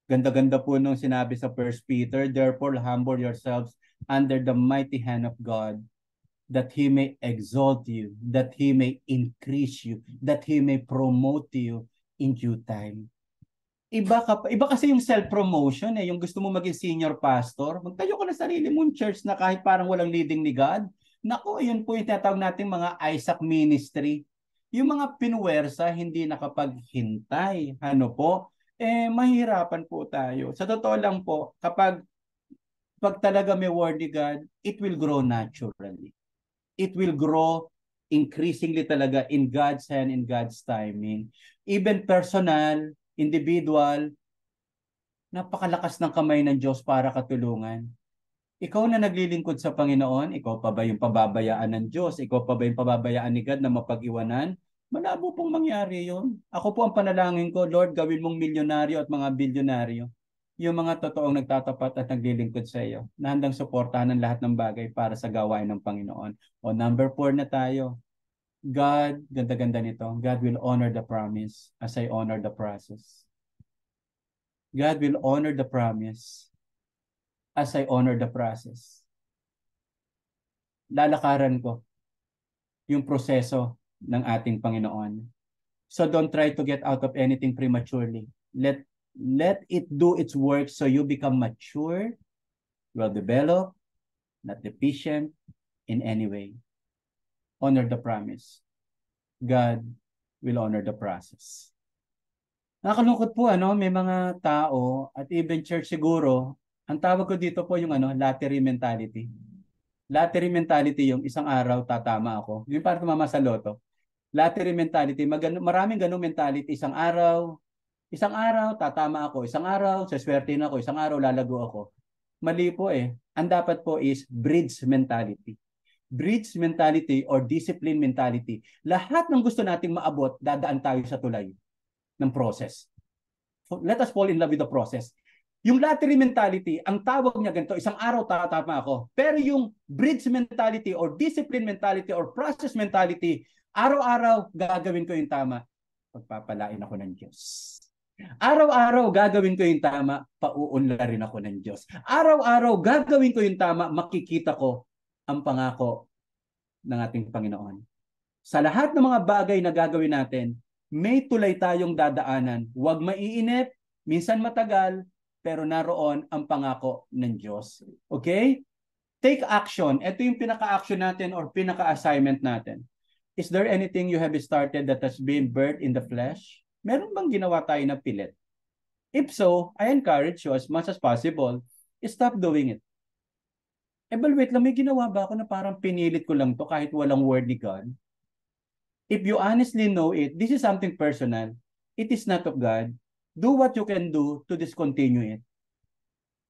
Ganda-ganda po nung sinabi sa 1 Peter, therefore humble yourselves under the mighty hand of God, that He may exalt you, that He may increase you, that He may promote you in due time. Iba kasi yung self-promotion yung gusto mo maging senior pastor, magtayo ka na sarili mong church na kahit parang walang leading ni God. Naku, yun po yung tinatawag natin mga Isaac ministry. Yung mga pinuwersa, hindi nakapaghintay. Mahirapan po tayo. Sa totoo lang po, pag talaga may word ni God, it will grow naturally. It will grow increasingly talaga in God's hand, in God's timing. Even personal, individual, napakalakas ng kamay ng Diyos para katulungan. Ikaw na naglilingkod sa Panginoon, ikaw pa ba yung pababayaan ng Diyos? Ikaw pa ba yung pababayaan ni God na mapag-iwanan? Malabo pong mangyari yun. Ako po ang panalangin ko, Lord, gawin mong milyonaryo at mga bilyonaryo. Yung mga totoong nagtatapat at naglilingkod sa iyo, na handang suportahan ng lahat ng bagay para sa gawain ng Panginoon. O number 4 na tayo. God, ganda-ganda nito, God will honor the promise as I honor the process. God will honor the promise as I honor the process. Lalakaran ko yung proseso ng ating Panginoon. So don't try to get out of anything prematurely. Let it do its work so you become mature, well-developed, not deficient in any way. Honor the promise. God will honor the process. Nakakalungkot po, may mga tao at even church siguro, ang tawag ko dito po yung lottery mentality. Lottery mentality yung isang araw tatama ako. Yung parang tumama sa loto. Lottery mentality, maraming ganung mentality. Isang araw tatama ako. Isang araw, saswertein ako. Isang araw, lalago ako. Mali po Ang dapat po is bridge mentality. Bridge mentality or discipline mentality. Lahat ng gusto nating maabot, dadaan tayo sa tulay ng process. Let us fall in love with the process. Yung lottery mentality, ang tawag niya ganito, isang araw tatama ako. Pero yung bridge mentality or discipline mentality or process mentality, araw-araw gagawin ko yung tama. Pagpapalain ako ng Diyos. Araw-araw gagawin ko yung tama, pauunlarin ako ng Diyos. Araw-araw gagawin ko yung tama, makikita ko ang pangako ng ating Panginoon. Sa lahat ng mga bagay na gagawin natin, may tulay tayong dadaanan. Huwag maiinip, minsan matagal, pero naroon ang pangako ng Diyos. Okay? Take action. Ito yung pinaka-action natin or pinaka-assignment natin. Is there anything you have started that has been birthed in the flesh? Meron bang ginawa tayo na pilit? If so, I encourage you as much as possible, stop doing it. But wait lang, may ginawa ba ako na parang pinilit ko lang to kahit walang word ni God? If you honestly know it, this is something personal. It is not of God. Do what you can do to discontinue it.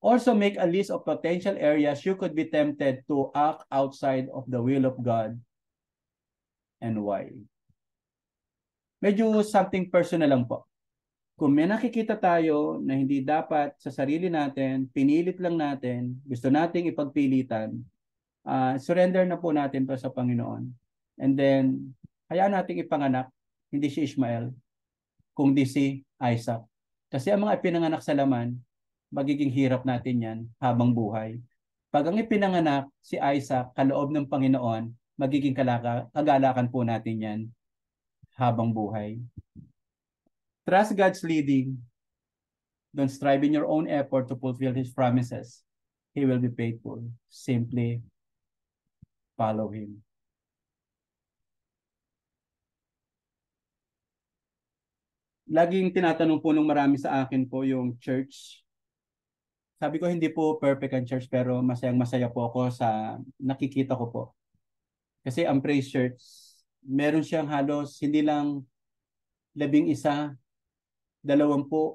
Also make a list of potential areas you could be tempted to act outside of the will of God and why. Medyo something personal lang po. Kung may nakikita tayo na hindi dapat sa sarili natin, pinilit lang natin, gusto nating ipagpilitan, surrender na po natin to sa Panginoon. And then, hayaan nating ipanganak, hindi si Ishmael, kundi si Isaac. Kasi ang mga ipinanganak sa laman, magiging hirap natin yan habang buhay. Pag ang ipinanganak si Isaac, kaloob ng Panginoon, magiging kagalakan po natin yan habang buhay. Trust God's leading. Don't strive in your own effort to fulfill His promises. He will be faithful. Simply follow Him. Laging tinatanong po nung marami sa akin po yung church. Sabi ko hindi po perfect ang church pero masayang-masaya po ako sa nakikita ko po. Kasi ang Praise Church, meron siyang halos hindi lang 11, 20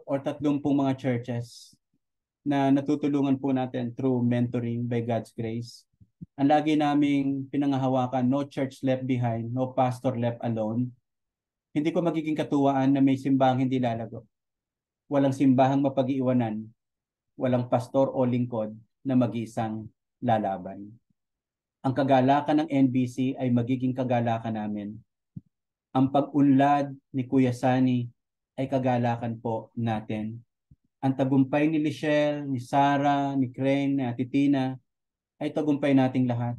or 30 mga churches na natutulungan po natin through mentoring by God's grace. Ang lagi naming pinangahawakan, no church left behind, no pastor left alone. Hindi ko magiging katuwaan na may simbahang hindi lalago. Walang simbahang mapag-iwanan, walang pastor o lingkod na mag-iisang lalaban. Ang kagalakan ng NBC ay magiging kagalakan namin. Ang pag-unlad ni Kuya Sunny ay kagalakan po natin. Ang tagumpay ni Lichelle, ni Sarah, ni Crane, ni Ate Tina ay tagumpay nating lahat.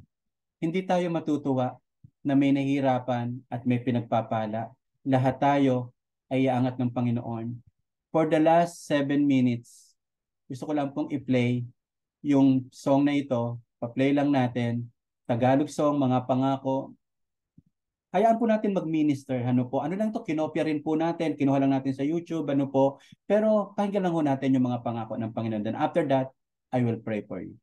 Hindi tayo matutuwa na may nahihirapan at may pinagpapala. Lahat tayo ay iaangat ng Panginoon. For the last 7 minutes, gusto ko lang pong i-play yung song na ito. Pa-play lang natin. Tagalog song, Mga Pangako. Hayaan po natin mag-minister. Ano po? Ano lang to? Kinopya rin po natin. Kinuha lang natin sa YouTube. Ano po? Pero pakinggan lang ho natin yung mga pangako ng Panginoon. Then after that, I will pray for you.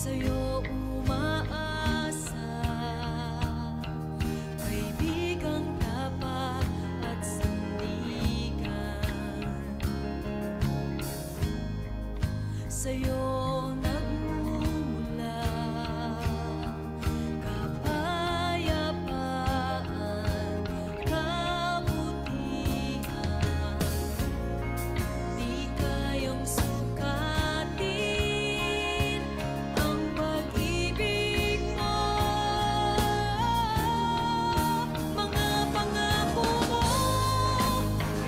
Sa'yo umaasa, kaibigang tapat at sandigan. Sa'yo nagmumula kapayapaan, kabutihan. Di kayang sukatin ang pag-ibig mo. Mga pangako mo,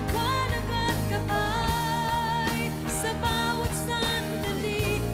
liwanag at kapay sa bawat sandali.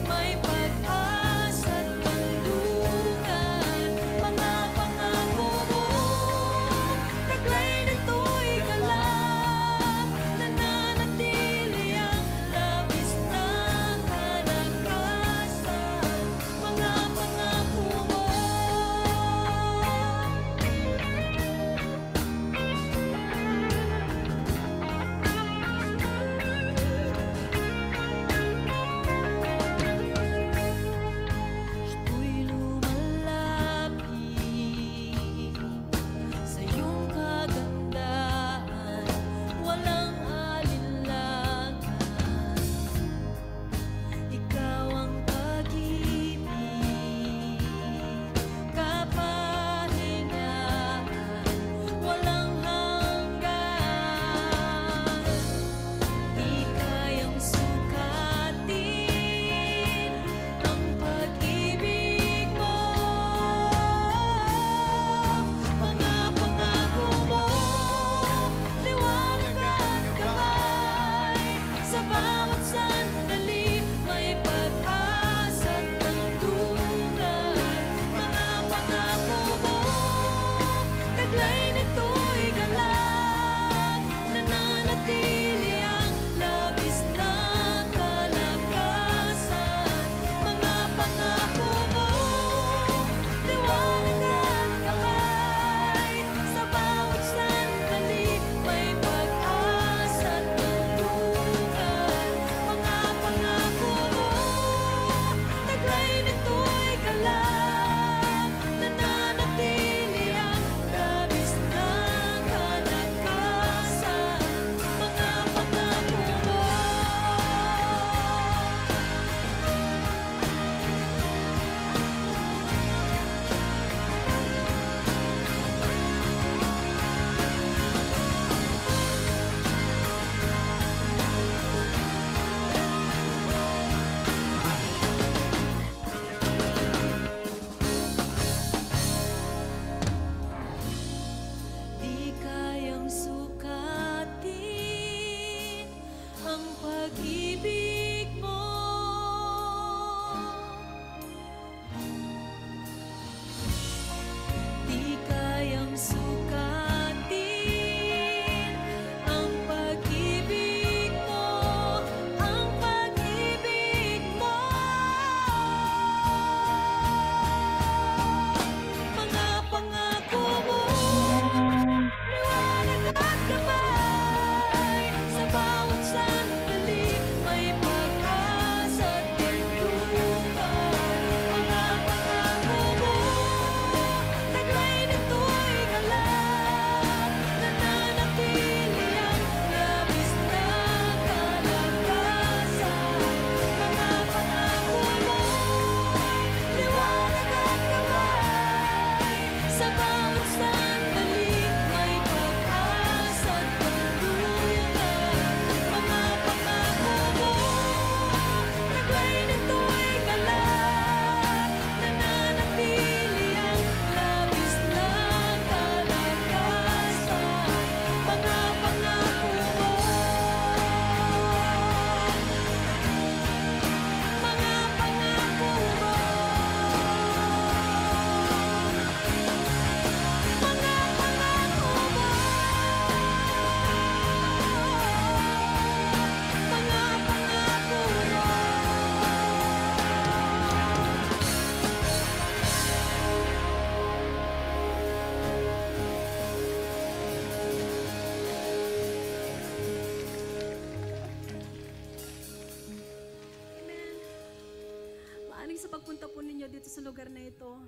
pagpunta po ninyo dito sa lugar na ito,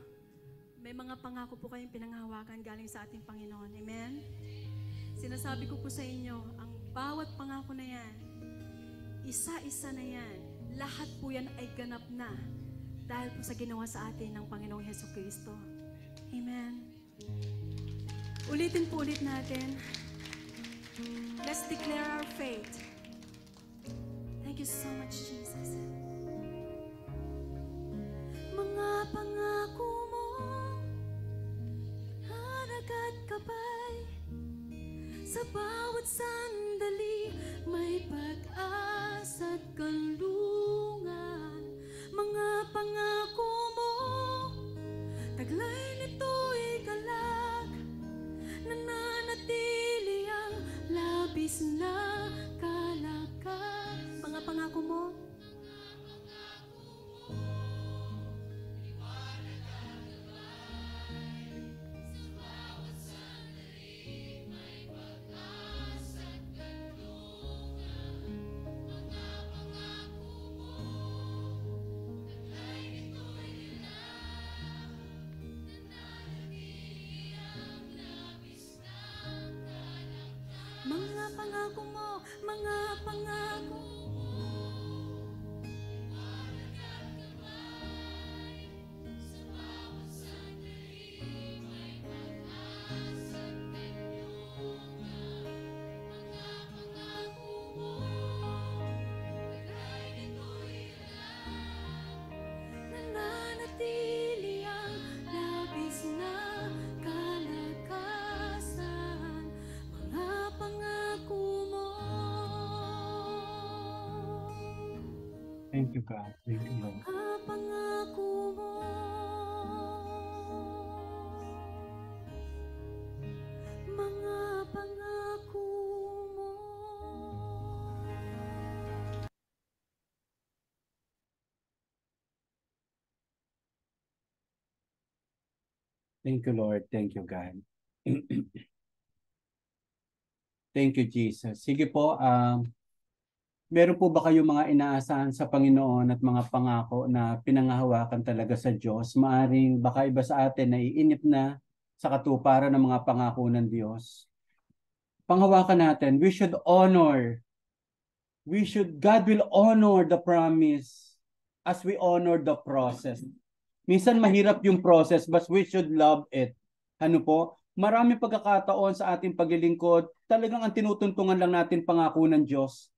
may mga pangako po kayong pinanghahawakan galing sa ating Panginoon. Amen? Sinasabi ko po sa inyo, ang bawat pangako na yan, isa-isa na yan, lahat po yan ay ganap na dahil po sa ginawa sa atin ng Panginoong Hesukristo. Amen? Ulitin po ulit natin. Let's declare our faith. Thank you so much, Jesus. Mga pangako mo, haragat kabay, sa bawat sandali, may pag-asa't kalungan. Mga pangako mo, taglay nito'y galak, nananatili ang labis na kalakas. Mga pangako mo, mga pangako mo, mga pangako mo. Nananatili ang labis na kalakasan, mga pangako mo. Thank you, God. Thank you, Lord. Mga pangako mo. Mga pangako mo. Thank you, Lord. Thank you, God. Thank you, Jesus. Sige po, meron po ba kayong mga inaasahan sa Panginoon at mga pangako na pinanghahawakan talaga sa Diyos? Maaring baka iba sa atin na iinip na sa katuparan ng mga pangako ng Diyos. Panghawakan natin, God will honor the promise as we honor the process. Minsan mahirap yung process, but we should love it. Ano po? Marami pagkakataon sa ating paglilingkod, talagang ang tinutuntungan lang natin pangako ng Diyos.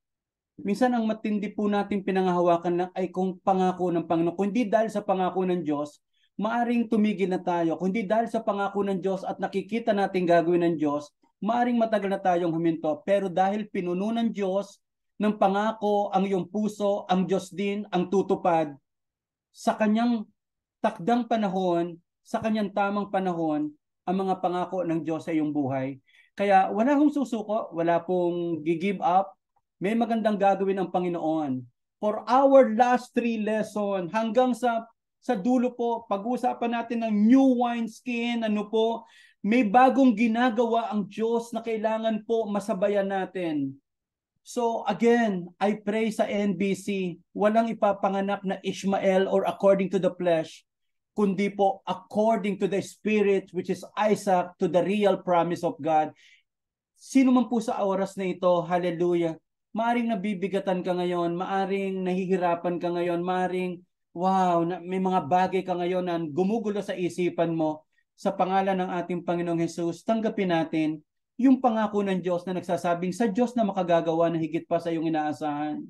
Minsan ang matindi po natin pinanghahawakan lang ay kung pangako ng Panginoon. Kung hindi dahil sa pangako ng Diyos, maaring tumigil na tayo. Kung hindi dahil sa pangako ng Diyos at nakikita natin gagawin ng Diyos, maaring matagal na tayong huminto. Pero dahil pinuno ng Diyos ng pangako ang iyong puso, ang Diyos din ang tutupad sa kanyang takdang panahon, sa kanyang tamang panahon, ang mga pangako ng Diyos sa iyong buhay. Kaya wala hong susuko, wala pong give up. May magandang gagawin ang Panginoon. For our last 3 lesson, hanggang sa dulo po, pag-uusapan natin ng new wineskin, ano po, may bagong ginagawa ang Diyos na kailangan po masabayan natin. So again, I pray sa NBC, walang ipapanganak na Ishmael or according to the flesh, kundi po according to the Spirit, which is Isaac, to the real promise of God. Sino man po sa oras na ito, hallelujah, maaring nabibigatan ka ngayon, maaring nahihirapan ka ngayon, maaring, wow, may mga bagay ka ngayon na gumugulo sa isipan mo, sa pangalan ng ating Panginoong Hesus, tanggapin natin yung pangako ng Diyos na nagsasabing sa Diyos na makagagawa na higit pa sa iyong inaasahan.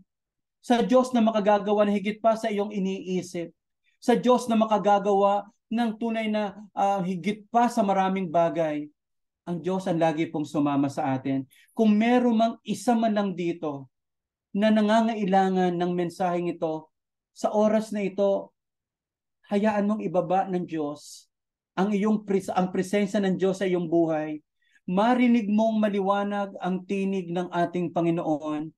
Sa Diyos na makagagawa na higit pa sa iyong iniisip. Sa Diyos na makagagawa ng tunay na higit pa sa maraming bagay. Ang Diyos ang lagi pong sumama sa atin. Kung meron mang isa man lang dito na nangangailangan ng mensaheng ito, sa oras na ito, hayaan mong ibaba ng Diyos ang presensya ng Diyos sa iyong buhay. Marinig mong maliwanag ang tinig ng ating Panginoon.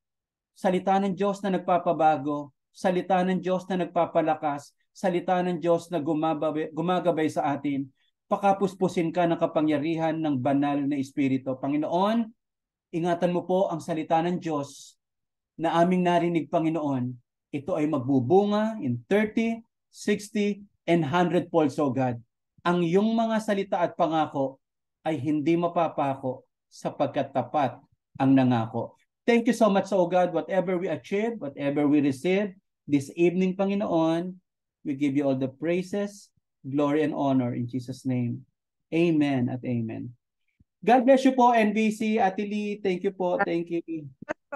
Salita ng Diyos na nagpapabago, salita ng Diyos na nagpapalakas, salita ng Diyos na gumagabay sa atin. Pakapuspusin ka ng kapangyarihan ng banal na Espiritu. Panginoon, ingatan mo po ang salita ng Diyos na aming narinig, Panginoon. Ito ay magbubunga in 30, 60, and 100-fold, so God. Ang iyong mga salita at pangako ay hindi mapapako sapagkat tapat ang nangako. Thank you so much, oh God, whatever we achieve, whatever we receive this evening, Panginoon, we give you all the praises, glory, and honor in Jesus' name. Amen at amen. God bless you po, NBC. Ate Lee, thank you po. Thank you.